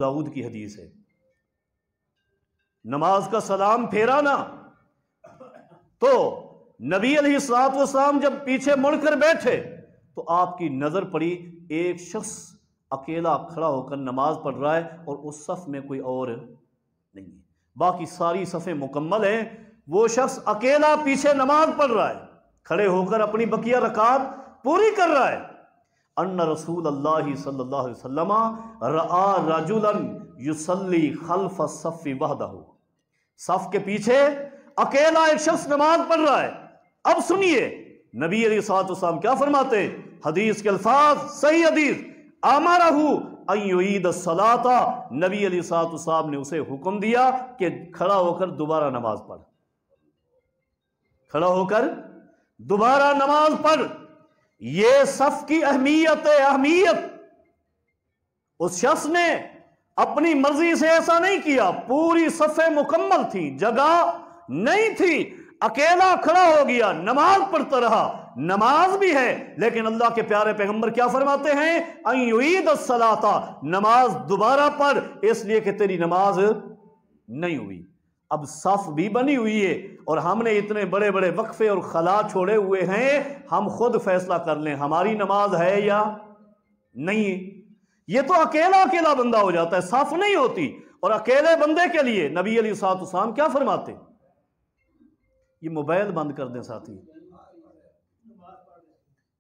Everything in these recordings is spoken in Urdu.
داؤد کی حدیث ہے، نماز کا سلام پھیرا نا تو نبی علیہ الصلوۃ والسلام جب پیچھے مڑ کر بیٹھے تو آپ کی نظر پڑی ایک شخص اکیلا کھڑا ہو کر نماز پڑھ رہا ہے اور اس صف میں کوئی اور نہیں ہے، باقی ساری صفیں مکمل ہیں، وہ شخص اکیلا پیچھے نماز پڑھ رہا ہے، کھڑے ہو کر اپنی بقیہ رکعات پوری کر رہا ہے۔ ان رسول اللہ صلی اللہ علیہ وسلم رآ رجلا یصلی خلف الصف وحدہ، صف کے پیچھے اکیلا ایک شخص نماز پڑھ رہا ہے۔ اب سنیے نبی علیہ الصلوۃ والسلام کیا فرماتے ہیں، حدیث کے الفاظ، صحیح حدیث، امرہ ان یعید الصلاۃ، نبی علیہ الصلوۃ والسلام نے اسے حکم دیا کہ کھڑا ہو کر دوبارہ نماز پڑھ، کھڑا ہو کر دوبارہ نماز پڑھ۔ یہ صف کی اہمیت ہے، اہمیت۔ اس شخص نے اپنی مرضی سے ایسا نہیں کیا، پوری صفیں مکمل تھیں، جگہ نہیں تھی، اکیلا کھڑا ہو گیا، نماز پڑھتا رہا۔ نماز بھی ہے لیکن اللہ کے پیارے پیغمبر کیا فرماتے ہیں، ان یعید الصلاۃ، نماز دوبارہ پڑھ، اس لیے کہ تیری نماز نہیں ہوئی۔ اب صف بھی بنی ہوئی ہے اور ہم نے اتنے بڑے بڑے وقفے اور خلا چھوڑے ہوئے ہیں، ہم خود فیصلہ کر لیں ہماری نماز ہے یا نہیں ہے۔ یہ تو اکیلا اکیلا بندہ ہو جاتا ہے، صف نہیں ہوتی۔ اور اکیلے بندے کے لیے نبی علیہ الصلوۃ والسلام کیا فرماتے؟ یہ موبائل بند کر دیں ساتھی،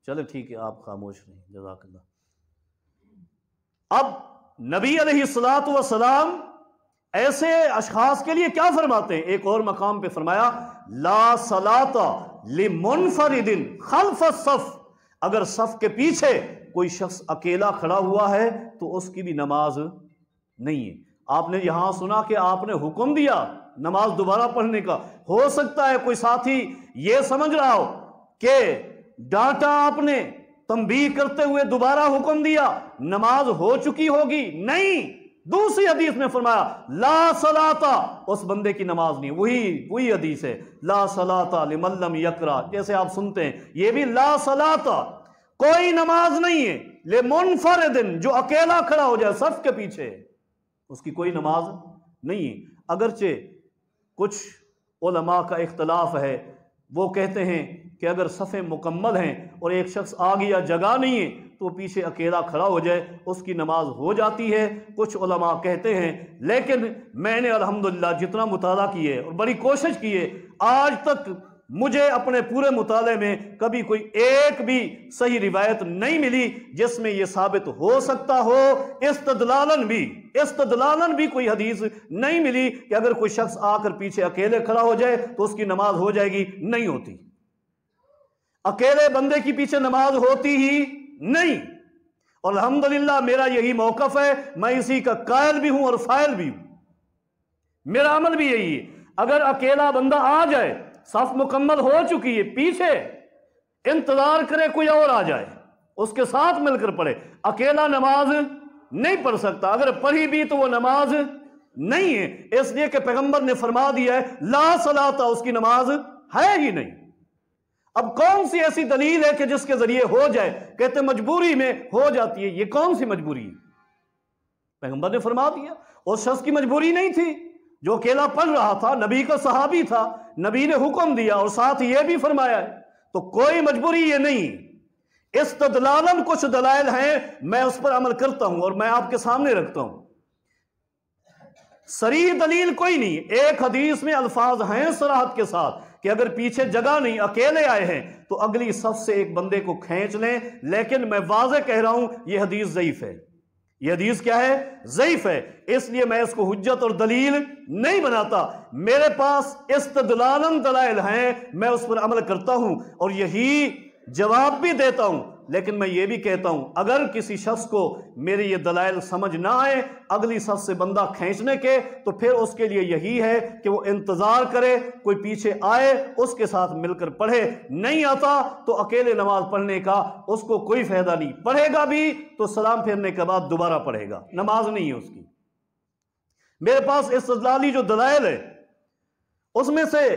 چلے ٹھیک ہے آپ خاموش رہیں، جزاک اللہ۔ اب نبی علیہ الصلوۃ والسلام ایسے اشخاص کے لیے کیا فرماتے ہیں؟ ایک اور مقام پہ فرمایا لا صلاۃ لمنفرد خلف الصف، اگر صف کے پیچھے کوئی شخص اکیلا کھڑا ہوا ہے تو اس کی بھی نماز نہیں ہے۔ آپ نے یہاں سنا کہ آپ نے حکم دیا نماز دوبارہ پڑھنے کا، ہو سکتا ہے کوئی ساتھی یہ سمجھ رہا ہو کہ ڈانٹا آپ نے، تنبیہ کرتے ہوئے دوبارہ حکم دیا، نماز ہو چکی ہوگی، نہیں۔ دوسری حدیث میں فرمایا لا صلاۃ، اس بندے کی نماز نہیں، وہی حدیث ہے لا صلاۃ لمن لم یقرأ، جیسے آپ سنتے ہیں یہ بھی لا صلاۃ، کوئی نماز نہیں ہے لمنفرد، جو اکیلا کھڑا ہو جائے صف کے پیچھے، اس کی کوئی نماز نہیں ہے۔ اگرچہ کچھ علماء کا اختلاف ہے، وہ کہتے ہیں کہ اگر صفیں مکمل ہیں اور ایک شخص آ گیا جگہ نہیں ہے تو پیچھے اکیلا کھڑا ہو جائے اس کی نماز ہو جاتی ہے، کچھ علماء کہتے ہیں۔ لیکن میں نے الحمدللہ جتنا مطالعہ کیے اور بڑی کوشش کی ہے، آج تک مجھے اپنے پورے مطالعے میں کبھی کوئی ایک بھی صحیح روایت نہیں ملی جس میں یہ ثابت ہو سکتا ہو، استدلالن بھی کوئی حدیث نہیں ملی کہ اگر کوئی شخص آ کر پیچھے اکیلے کھڑا ہو جائے تو اس کی نماز ہو جائے گی، نہیں ہوتی۔ اکیلے بندے کی پیچھے نماز ہوتی ہی نہیں، اور الحمدللہ میرا یہی موقف ہے، میں اسی کا قائل بھی ہوں اور فاعل بھی ہوں، میرا عمل بھی یہی ہے۔ اگر اکیلا بندہ آ جائے، صف مکمل ہو چکی ہے، پیچھے انتظار کرے کوئی اور آ جائے، اس کے ساتھ مل کر پڑھے، اکیلا نماز نہیں پڑھ سکتا، اگر پڑھی بھی تو وہ نماز نہیں ہے، اس لیے کہ پیغمبر نے فرما دیا ہے لا صلاۃ، اس کی نماز ہے ہی نہیں۔ اب کون سی ایسی دلیل ہے کہ جس کے ذریعے ہو جائے؟ کہتے مجبوری میں ہو جاتی ہے، یہ کون سی مجبوری ہے؟ پیغمبر نے فرما دیا، اس شخص کی مجبوری نہیں تھی جو اکیلا پڑھ رہا تھا، نبی کا صحابی تھا، نبی نے حکم دیا اور ساتھ یہ بھی فرمایا ہے، تو کوئی مجبوری یہ نہیں۔ استدلالن کچھ دلائل ہیں، میں اس پر عمل کرتا ہوں اور میں آپ کے سامنے رکھتا ہوں، صریح دلیل کوئی نہیں۔ ایک حدیث میں الفاظ ہیں صراحت کے ساتھ کہ اگر پیچھے جگہ نہیں، اکیلے آئے ہیں تو اگلی صف سے ایک بندے کو کھینچ لیں، لیکن میں واضح کہہ رہا ہوں یہ حدیث ضعیف ہے۔ یہ حدیث کیا ہے؟ ضعیف ہے، اس لیے میں اس کو حجت اور دلیل نہیں بناتا، میرے پاس استدلالن دلائل ہیں، میں اس پر عمل کرتا ہوں اور یہی جواب بھی دیتا ہوں۔ لیکن میں یہ بھی کہتا ہوں اگر کسی شخص کو میرے یہ دلائل سمجھ نہ آئے اگلی صف سے بندہ کھینچنے کے، تو پھر اس کے لیے یہی ہے کہ وہ انتظار کرے، کوئی پیچھے آئے اس کے ساتھ مل کر پڑھے، نہیں آتا تو اکیلے نماز پڑھنے کا اس کو کوئی فائدہ نہیں، پڑھے گا بھی تو سلام پھیرنے کے بعد دوبارہ پڑھے گا، نماز نہیں ہے اس کی۔ میرے پاس استدلالی جو دلائل ہے اس میں سے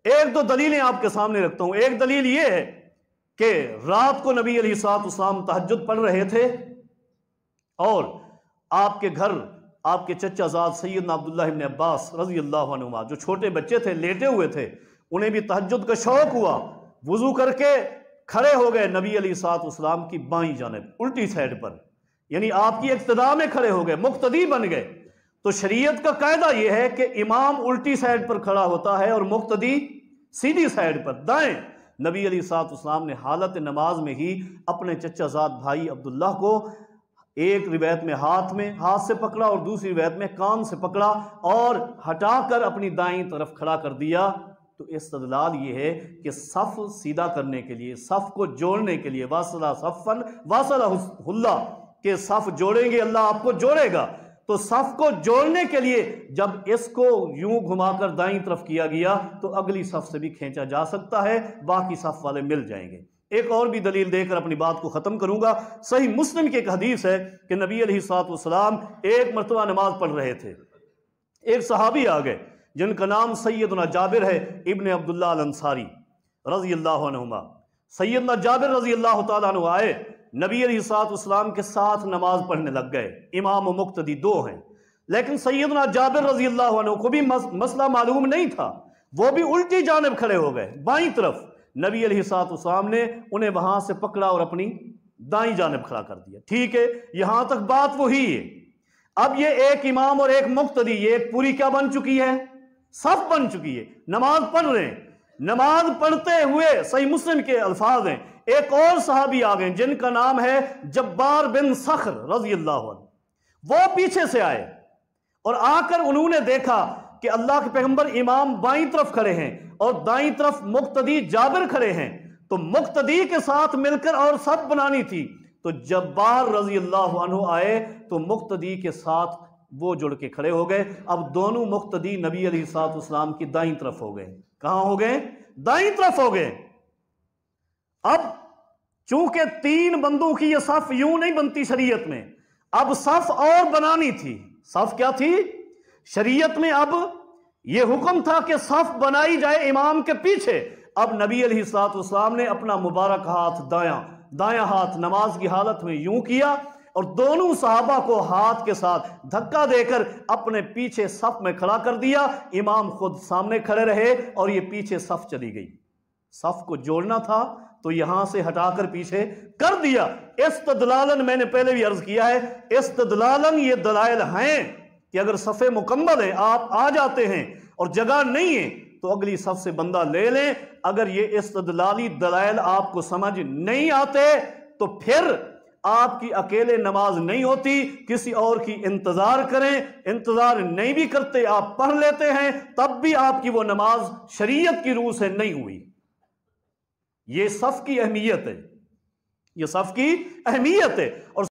ایک دو دلیلیں آپ کے سامنے رکھتا ہوں۔ ایک دلیل یہ ہے کہ رات کو نبی علیہ الصلوۃ والسلام تہجد پڑھ رہے تھے اور آپ کے گھر آپ کے چچا زاد سیدنا عبداللہ ابن عباس رضی اللہ عنہما جو چھوٹے بچے تھے، لیٹے ہوئے تھے، انہیں بھی تہجد کا شوق ہوا، وضو کر کے کھڑے ہو گئے نبی علیہ الصلوۃ والسلام کی بائیں جانب الٹی سائڈ پر، یعنی آپ کی اقتداء میں کھڑے ہو گئے، مقتدی بن گئے۔ تو شریعت کا قاعدہ یہ ہے کہ امام الٹی سائڈ پر کھڑا ہوتا ہے اور مقتدی سیدھی سائڈ پر دائیں۔ نبی علیہ الصلوۃ والسلام نے حالت نماز میں ہی اپنے چچا زاد بھائی عبداللہ کو ایک روایت میں ہاتھ سے پکڑا اور دوسری روایت میں کان سے پکڑا اور ہٹا کر اپنی دائیں طرف کھڑا کر دیا۔ تو استدلال یہ ہے کہ صف سیدھا کرنے کے لیے، صف کو جوڑنے کے لیے، واصلہ صفن واصلہ اللہ، کہ صف جوڑیں گے اللہ آپ کو جوڑے گا، تو صف کو جوڑنے کے لیے جب اس کو یوں گھما کر دائیں طرف کیا گیا تو اگلی صف سے بھی کھینچا جا سکتا ہے، باقی صف والے مل جائیں گے۔ ایک اور بھی دلیل دے کر اپنی بات کو ختم کروں گا۔ صحیح مسلم کی ایک حدیث ہے کہ نبی علیہ الصلوۃ والسلام ایک مرتبہ نماز پڑھ رہے تھے، ایک صحابی آ گئے جن کا نام سیدنا جابر ہے ابن عبداللہ الانصاری رضی اللہ عنہما۔ سیدنا جابر رضی اللہ تعالیٰ عنہ آئے، نبی علیہ الصلوۃ والسلام کے ساتھ نماز پڑھنے لگ گئے، امام و مقتدی دو ہیں، لیکن سیدنا جابر رضی اللہ عنہ کو بھی مسئلہ معلوم نہیں تھا، وہ بھی الٹی جانب کھڑے ہو گئے بائیں طرف۔ نبی علیہ الصلوۃ والسلام نے انہیں وہاں سے پکڑا اور اپنی دائیں جانب کھڑا کر دیا۔ ٹھیک ہے، یہاں تک بات وہی ہے۔ اب یہ ایک امام اور ایک مقتدی، یہ ایک پوری کیا بن چکی ہے؟ صف بن چکی ہے، نماز پڑھ رہے ہیں۔ نماز پڑھتے ہوئے صحیح مسلم کے الفاظ ہیں، ایک اور صحابی آ گئے جن کا نام ہے جبار بن صخر رضی اللہ عنہ، وہ پیچھے سے آئے اور آ کر انہوں نے دیکھا کہ اللہ کے پیغمبر امام بائیں طرف کھڑے ہیں اور دائیں طرف مقتدی جابر کھڑے ہیں، تو مقتدی کے ساتھ مل کر اور صف بنانی تھی، تو جبار رضی اللہ عنہ آئے تو مقتدی کے ساتھ وہ جڑ کے کھڑے ہو گئے۔ اب دونوں مقتدی نبی علیہ الصلوۃ والسلام کی دائیں طرف ہو گئے۔ کہاں ہو گئے؟ دائیں طرف ہو گئے۔ اب چونکہ تین بندوں کی یہ صف یوں نہیں بنتی شریعت میں، اب صف اور بنانی تھی۔ صف کیا تھی شریعت میں؟ اب یہ حکم تھا کہ صف بنائی جائے امام کے پیچھے۔ اب نبی علیہ الصلوۃ والسلام نے اپنا مبارک ہاتھ دایاں ہاتھ نماز کی حالت میں یوں کیا اور دونوں صحابہ کو ہاتھ کے ساتھ دھکا دے کر اپنے پیچھے صف میں کھڑا کر دیا۔ امام خود سامنے کھڑے رہے اور یہ پیچھے صف چلی گئی۔ صف کو جوڑنا تھا تو یہاں سے ہٹا کر پیچھے کر دیا۔ استدلالن، میں نے پہلے بھی عرض کیا ہے، استدلالن یہ دلائل ہیں کہ اگر صف مکمل ہے، آپ آ جاتے ہیں اور جگہ نہیں ہے تو اگلی صف سے بندہ لے لیں۔ اگر یہ استدلالی دلائل آپ کو سمجھ نہیں آتے تو پھر آپ کی اکیلے نماز نہیں ہوتی، کسی اور کی انتظار کریں۔ انتظار نہیں بھی کرتے، آپ پڑھ لیتے ہیں، تب بھی آپ کی وہ نماز شریعت کی روح سے نہیں ہوئی۔ یہ صف کی اہمیت ہے، یہ صف کی اہمیت ہے۔ اور